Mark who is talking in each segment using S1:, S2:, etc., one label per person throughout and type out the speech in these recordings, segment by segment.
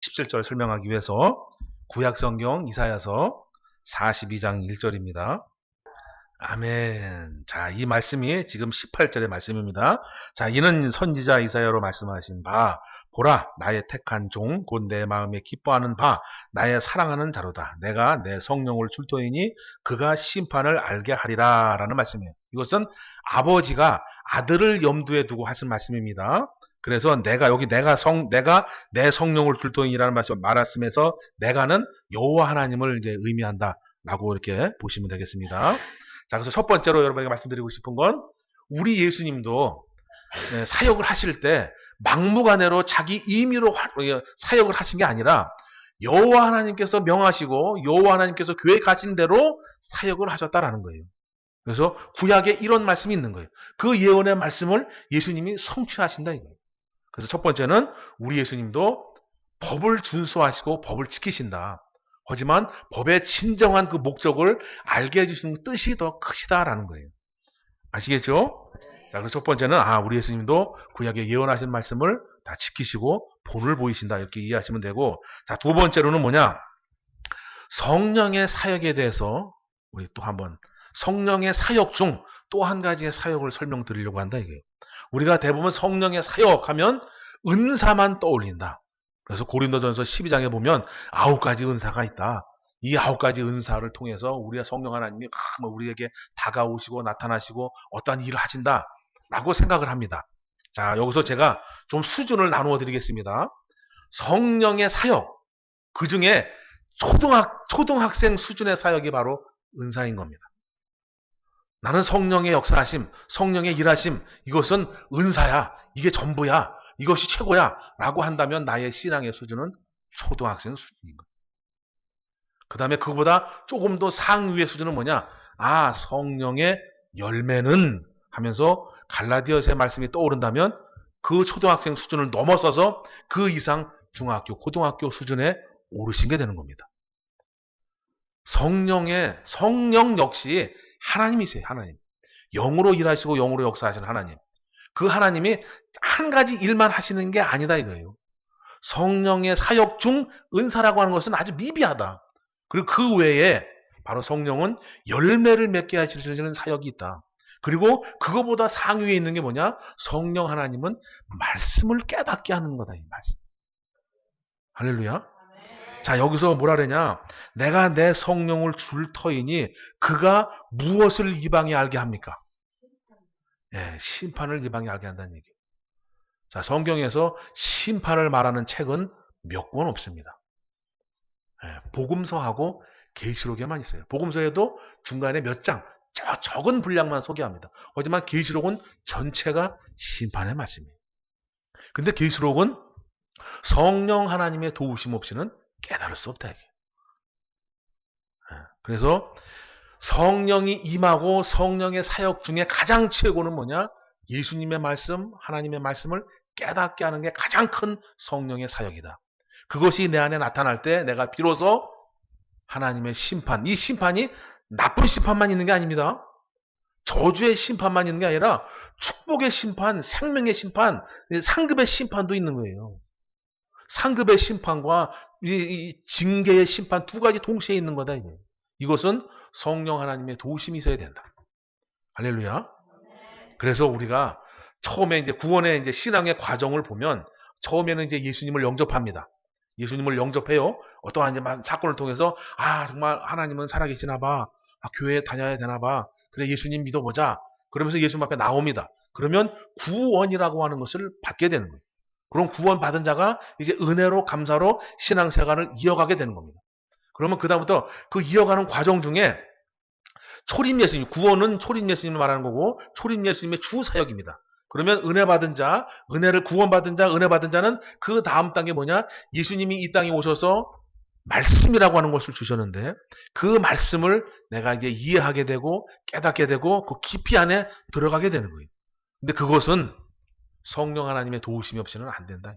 S1: 17절 설명하기 위해서 구약성경 이사야서 42장 1절입니다. 아멘. 자, 이 말씀이 지금 18절의 말씀입니다. 자, 이는 선지자 이사야로 말씀하신 바, 보라, 나의 택한 종, 곧 내 마음에 기뻐하는 바, 나의 사랑하는 자로다. 내가 내 성령을 줄 터이니 그가 심판을 알게 하리라. 라는 말씀이에요. 이것은 아버지가 아들을 염두에 두고 하신 말씀입니다. 그래서 내가 내 성령을 줄 터이니라는 말씀에서 내가는 여호와 하나님을 이제 의미한다라고 이렇게 보시면 되겠습니다. 자, 그래서 첫 번째로 여러분에게 말씀드리고 싶은 건 우리 예수님도 사역을 하실 때 막무가내로 자기 임의로 사역을 하신 게 아니라 여호와 하나님께서 명하시고 여호와 하나님께서 계획하신 대로 사역을 하셨다라는 거예요. 그래서 구약에 이런 말씀이 있는 거예요. 그 예언의 말씀을 예수님이 성취하신다 이거예요. 그래서 첫 번째는 우리 예수님도 법을 준수하시고 법을 지키신다. 하지만 법의 진정한 그 목적을 알게 해주시는 뜻이 더 크시다라는 거예요. 아시겠죠? 자, 그래서 첫 번째는 우리 예수님도 구약에 예언하신 말씀을 다 지키시고 본을 보이신다 이렇게 이해하시면 되고, 자, 두 번째로는 뭐냐? 성령의 사역에 대해서 우리 또 한번 성령의 사역 중 또 한 가지의 사역을 설명드리려고 한다 이거예요. 우리가 대부분 성령의 사역하면 은사만 떠올린다. 그래서 고린도전서 12장에 보면 9가지 은사가 있다. 이 9가지 은사를 통해서 우리가 성령 하나님이 우리에게 다가오시고 나타나시고 어떠한 일을 하신다라고 생각을 합니다. 자, 여기서 제가 좀 수준을 나누어 드리겠습니다. 성령의 사역, 그 중에 초등학생 수준의 사역이 바로 은사인 겁니다. 나는 성령의 역사하심, 성령의 일하심, 이것은 은사야, 이게 전부야, 이것이 최고야 라고 한다면 나의 신앙의 수준은 초등학생 수준인 거예요. 그 다음에 그거보다 조금 더 상위의 수준은 뭐냐? 성령의 열매는 하면서 갈라디아서의 말씀이 떠오른다면 그 초등학생 수준을 넘어서서 그 이상 중학교, 고등학교 수준에 오르신 게 되는 겁니다. 성령 역시 하나님이세요. 하나님. 영으로 일하시고 영으로 역사하시는 하나님. 그 하나님이 한 가지 일만 하시는 게 아니다 이거예요. 성령의 사역 중 은사라고 하는 것은 아주 미비하다. 그리고 그 외에 바로 성령은 열매를 맺게 하시는 사역이 있다. 그리고 그거보다 상위에 있는 게 뭐냐? 성령 하나님은 말씀을 깨닫게 하는 거다. 이 말씀. 할렐루야. 자, 여기서 뭐라 그러냐? 내가 내 성령을 줄 터이니 그가 무엇을 이방에 알게 합니까? 심판을 이방에 알게 한다는 얘기예요. 자, 성경에서 심판을 말하는 책은 몇 권 없습니다. 복음서하고 계시록에만 있어요. 복음서에도 중간에 몇 장, 적은 분량만 소개합니다. 하지만 계시록은 전체가 심판의 말씀이에요. 근데 계시록은 성령 하나님의 도우심 없이는 깨달을 수 없다. 그래서 성령이 임하고 성령의 사역 중에 가장 최고는 뭐냐? 예수님의 말씀, 하나님의 말씀을 깨닫게 하는 게 가장 큰 성령의 사역이다. 그것이 내 안에 나타날 때 내가 비로소 하나님의 심판, 이 심판이 나쁜 심판만 있는 게 아닙니다. 저주의 심판만 있는 게 아니라 축복의 심판, 생명의 심판, 상급의 심판도 있는 거예요. 상급의 심판과 이 징계의 심판 두 가지 동시에 있는 거다. 이것은 성령 하나님의 도우심이 있어야 된다. 할렐루야. 그래서 우리가 처음에 이제 구원의 이제 신앙의 과정을 보면 처음에는 이제 예수님을 영접합니다. 예수님을 영접해요. 어떠한 이제 사건을 통해서 정말 하나님은 살아계시나 봐. 교회에 다녀야 되나 봐. 그래 예수님 믿어보자. 그러면서 예수님 앞에 나옵니다. 그러면 구원이라고 하는 것을 받게 되는 거예요. 그럼 구원 받은 자가 이제 은혜로 감사로 신앙생활을 이어가게 되는 겁니다. 그러면 그다음부터 그 이어가는 과정 중에 초림 예수님, 구원은 초림 예수님을 말하는 거고 초림 예수님의 주 사역입니다. 그러면 은혜 받은 자, 은혜를 구원받은 자, 은혜 받은 자는 그 다음 단계 뭐냐? 예수님이 이 땅에 오셔서 말씀이라고 하는 것을 주셨는데 그 말씀을 내가 이제 이해하게 되고 깨닫게 되고 그 깊이 안에 들어가게 되는 거예요. 근데 그것은 성령 하나님의 도우심이 없이는 안 된다.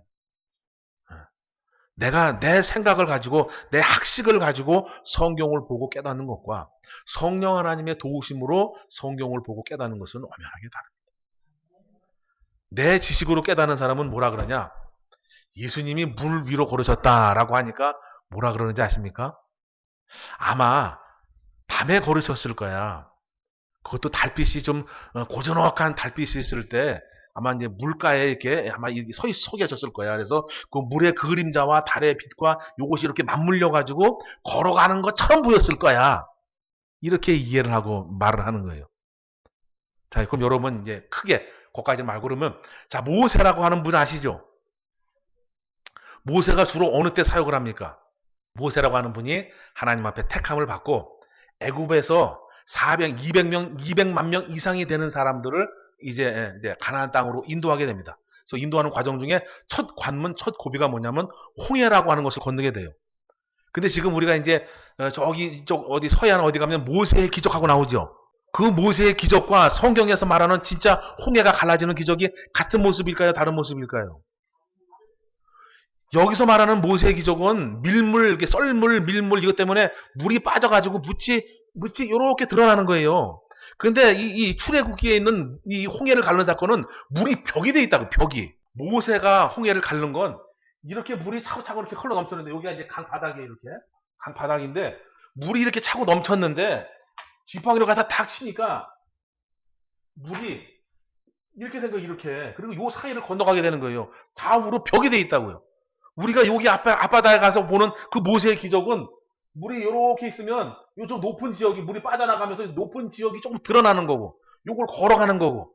S1: 내가 내 생각을 가지고 내 학식을 가지고 성경을 보고 깨닫는 것과 성령 하나님의 도우심으로 성경을 보고 깨닫는 것은 엄연하게 다릅니다. 내 지식으로 깨닫는 사람은 뭐라 그러냐? 예수님이 물 위로 걸으셨다라고 하니까 뭐라 그러는지 아십니까? 아마 밤에 걸으셨을 거야. 그것도 달빛이 좀 고즈넉한 달빛이 있을 때 아마 이제 물가에 이렇게 아마 서 계셨을 거야. 그래서 그 물의 그림자와 달의 빛과 요것이 이렇게 맞물려 가지고 걸어가는 것처럼 보였을 거야. 이렇게 이해를 하고 말을 하는 거예요. 자, 그럼 여러분 이제 크게 거기까지 말고 그러면 자, 모세라고 하는 분 아시죠? 모세가 주로 어느 때 사역을 합니까? 모세라고 하는 분이 하나님 앞에 택함을 받고 애굽에서 200만 명 이상이 되는 사람들을 이제 가나안 땅으로 인도하게 됩니다. 그래서 인도하는 과정 중에 첫 관문, 첫 고비가 뭐냐면 홍해라고 하는 것을 건너게 돼요. 근데 지금 우리가 이제 저기 이쪽 어디 서해안 어디 가면 모세의 기적하고 나오죠. 그 모세의 기적과 성경에서 말하는 진짜 홍해가 갈라지는 기적이 같은 모습일까요? 다른 모습일까요? 여기서 말하는 모세의 기적은 밀물, 이렇게 썰물, 밀물 이것 때문에 물이 빠져가지고 묻이 이렇게 드러나는 거예요. 그런데 이 출애굽기에 있는 이 홍해를 가르는 사건은 물이 벽이 돼 있다고, 벽이. 모세가 홍해를 가르는 건 이렇게 물이 차고차고 이렇게 흘러 넘쳤는데 여기가 이제 강바닥에 이렇게 강바닥인데 물이 이렇게 차고 넘쳤는데 지팡이로 가서 탁 치니까 물이 이렇게 된 거예요, 이렇게. 그리고 요 사이를 건너가게 되는 거예요. 좌우로 벽이 돼 있다고요. 우리가 여기 앞바다에 가서 보는 그 모세의 기적은 물이 이렇게 있으면 요쪽 높은 지역이 물이 빠져나가면서 높은 지역이 조금 드러나는 거고 요걸 걸어가는 거고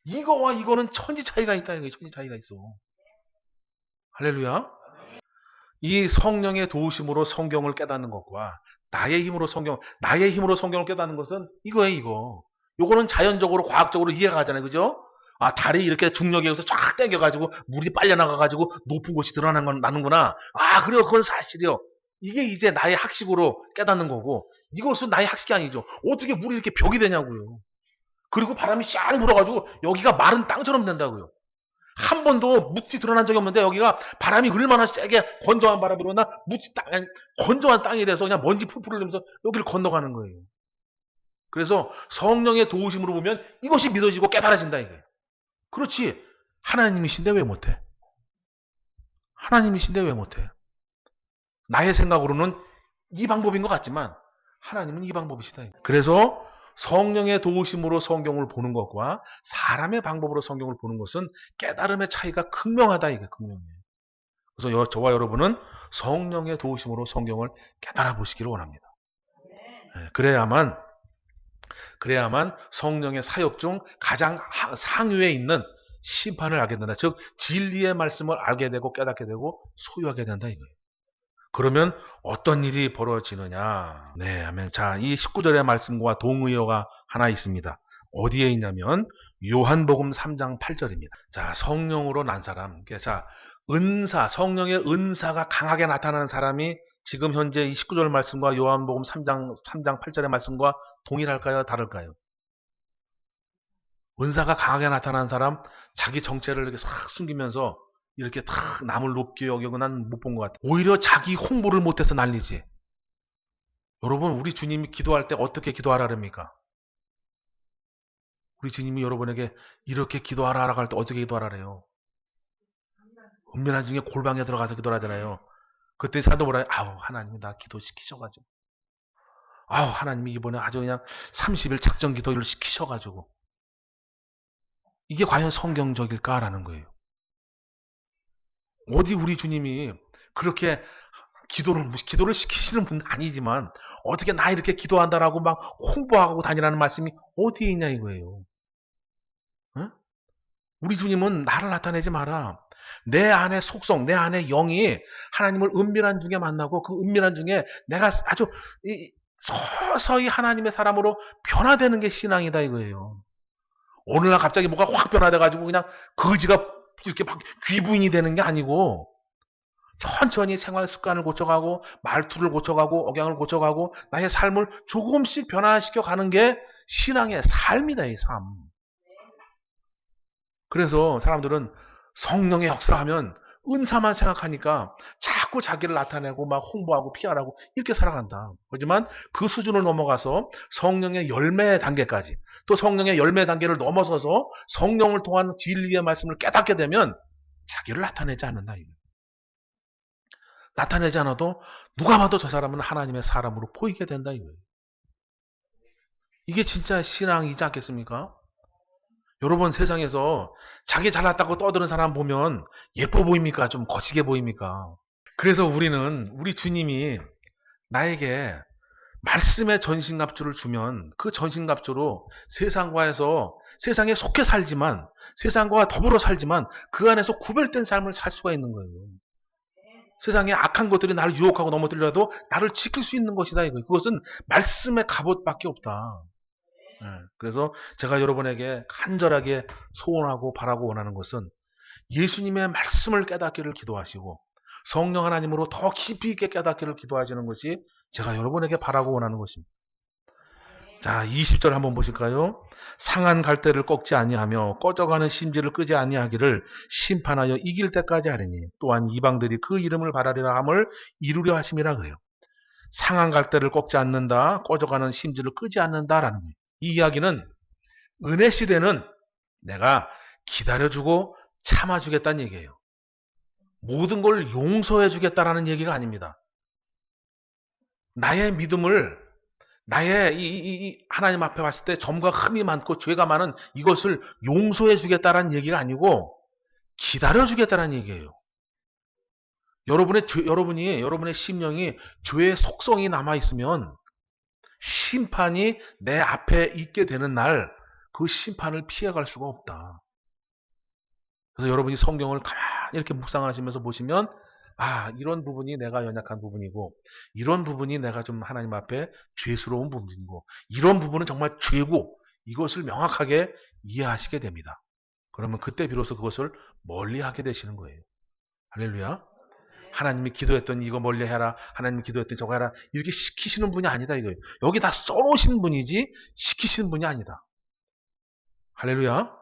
S1: 이거와 이거는 천지 차이가 있다 이거예요. 천지 차이가 있어. 할렐루야. 이 성령의 도우심으로 성경을 깨닫는 것과 나의 힘으로 성경을 깨닫는 것은 이거예요, 이거. 요거는 자연적으로 과학적으로 이해가 가잖아요. 그죠? 아, 달이 이렇게 중력에 의해서 쫙 당겨가지고 물이 빨려나가가지고 높은 곳이 드러나는구나. 아, 그래요. 그건 사실이요. 이게 이제 나의 학식으로 깨닫는 거고 이것은 나의 학식이 아니죠. 어떻게 물이 이렇게 벽이 되냐고요. 그리고 바람이 쫙 불어가지고 여기가 마른 땅처럼 된다고요. 한 번도 묻이 드러난 적이 없는데 여기가 바람이 얼마나 세게 건조한 바람이 불어나 건조한 땅이 돼서 그냥 먼지 풀풀 흘리면서 여기를 건너가는 거예요. 그래서 성령의 도우심으로 보면 이것이 믿어지고 깨달아진다 이거예요. 그렇지. 하나님이신데 왜 못해? 하나님이신데 왜 못해? 나의 생각으로는 이 방법인 것 같지만 하나님은 이 방법이시다. 그래서 성령의 도우심으로 성경을 보는 것과 사람의 방법으로 성경을 보는 것은 깨달음의 차이가 극명하다. 이게 극명해요. 그래서 저와 여러분은 성령의 도우심으로 성경을 깨달아 보시기를 원합니다. 그래야만 성령의 사역 중 가장 상위에 있는 심판을 알게 된다. 즉 진리의 말씀을 알게 되고 깨닫게 되고 소유하게 된다 이거예요. 그러면 어떤 일이 벌어지느냐? 네, 아멘. 자, 이 19절의 말씀과 동의어가 하나 있습니다. 어디에 있냐면 요한복음 3장 8절입니다. 자, 성령으로 난 사람. 자, 성령의 은사가 강하게 나타나는 사람이 지금 현재 이 19절 말씀과 요한복음 3장 8절의 말씀과 동일할까요? 다를까요? 은사가 강하게 나타나는 사람, 자기 정체를 이렇게 싹 숨기면서 이렇게 탁 남을 높게 여기고 난 못 본 것 같아. 오히려 자기 홍보를 못해서 난리지. 여러분, 우리 주님이 기도할 때 어떻게 기도하라 그럽니까? 우리 주님이 여러분에게 이렇게 기도하라 하라고 할 때 어떻게 기도하라 그래요? 은밀한 중에 골방에 들어가서 기도하잖아요. 그때 사도 뭐라 해요? 아우, 하나님이 나 기도시키셔가지고. 아우, 하나님이 이번에 아주 그냥 30일 작정 기도를 시키셔가지고. 이게 과연 성경적일까라는 거예요. 어디 우리 주님이 그렇게 기도를 시키시는 분 아니지만 어떻게 나 이렇게 기도한다라고 막 홍보하고 다니라는 말씀이 어디에 있냐 이거예요. 응? 우리 주님은 나를 나타내지 마라. 내 안에 속성, 내 안에 영이 하나님을 은밀한 중에 만나고 그 은밀한 중에 내가 아주 서서히 하나님의 사람으로 변화되는 게 신앙이다 이거예요. 어느 날 갑자기 뭐가 확 변화돼가지고 그냥 거지가 이렇게 막 귀부인이 되는 게 아니고 천천히 생활 습관을 고쳐가고 말투를 고쳐가고 억양을 고쳐가고 나의 삶을 조금씩 변화시켜 가는 게 신앙의 삶이다. 이 삶. 그래서 사람들은 성령의 역사하면 은사만 생각하니까 자꾸 자기를 나타내고 막 홍보하고 피하라고 이렇게 살아간다. 하지만 그 수준을 넘어가서 성령의 열매 단계까지 또 성령의 열매 단계를 넘어서서 성령을 통한 진리의 말씀을 깨닫게 되면 자기를 나타내지 않는다. 나타내지 않아도 누가 봐도 저 사람은 하나님의 사람으로 보이게 된다 이거예요. 이게 진짜 신앙이지 않겠습니까? 여러분 세상에서 자기 잘났다고 떠드는 사람 보면 예뻐 보입니까? 좀 거시게 보입니까? 그래서 우리 주님이 나에게 말씀의 전신갑주를 주면 그 전신갑주로 세상에 속해 살지만 세상과 더불어 살지만 그 안에서 구별된 삶을 살 수가 있는 거예요. 세상에 악한 것들이 나를 유혹하고 넘어들려도 나를 지킬 수 있는 것이다 이거예요. 그것은 말씀의 갑옷밖에 없다. 그래서 제가 여러분에게 간절하게 소원하고 바라고 원하는 것은 예수님의 말씀을 깨닫기를 기도하시고 성령 하나님으로 더 깊이 있게 깨닫기를 기도하시는 것이 제가 여러분에게 바라고 원하는 것입니다. 자, 20절 한번 보실까요? 상한 갈대를 꺾지 아니하며 꺼져가는 심지를 끄지 아니하기를 심판하여 이길 때까지 하리니 또한 이방들이 그 이름을 바라리라 함을 이루려 하심이라 그래요. 상한 갈대를 꺾지 않는다, 꺼져가는 심지를 끄지 않는다라는 거예요. 이 이야기는 은혜 시대는 내가 기다려주고 참아주겠다는 얘기예요. 모든 걸 용서해주겠다라는 얘기가 아닙니다. 나의 믿음을 나의 하나님 앞에 왔을 때 점과 흠이 많고 죄가 많은 이것을 용서해주겠다라는 얘기가 아니고 기다려주겠다라는 얘기예요. 여러분의 심령이 죄의 속성이 남아있으면 심판이 내 앞에 있게 되는 날 그 심판을 피해갈 수가 없다. 그래서 여러분이 성경을 가만히 이렇게 묵상하시면서 보시면 이런 부분이 내가 연약한 부분이고 이런 부분이 내가 좀 하나님 앞에 죄스러운 부분이고 이런 부분은 정말 죄고 이것을 명확하게 이해하시게 됩니다. 그러면 그때 비로소 그것을 멀리하게 되시는 거예요. 할렐루야. 하나님이 기도했던 이거 멀리해라, 하나님이 기도했던 저거 해라 이렇게 시키시는 분이 아니다 이거예요. 여기 다 써놓으신 분이지 시키시는 분이 아니다. 할렐루야.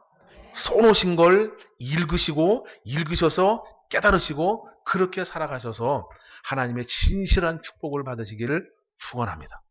S1: 써놓으신 걸 읽으셔서 깨달으시고 그렇게 살아가셔서 하나님의 진실한 축복을 받으시기를 축원합니다.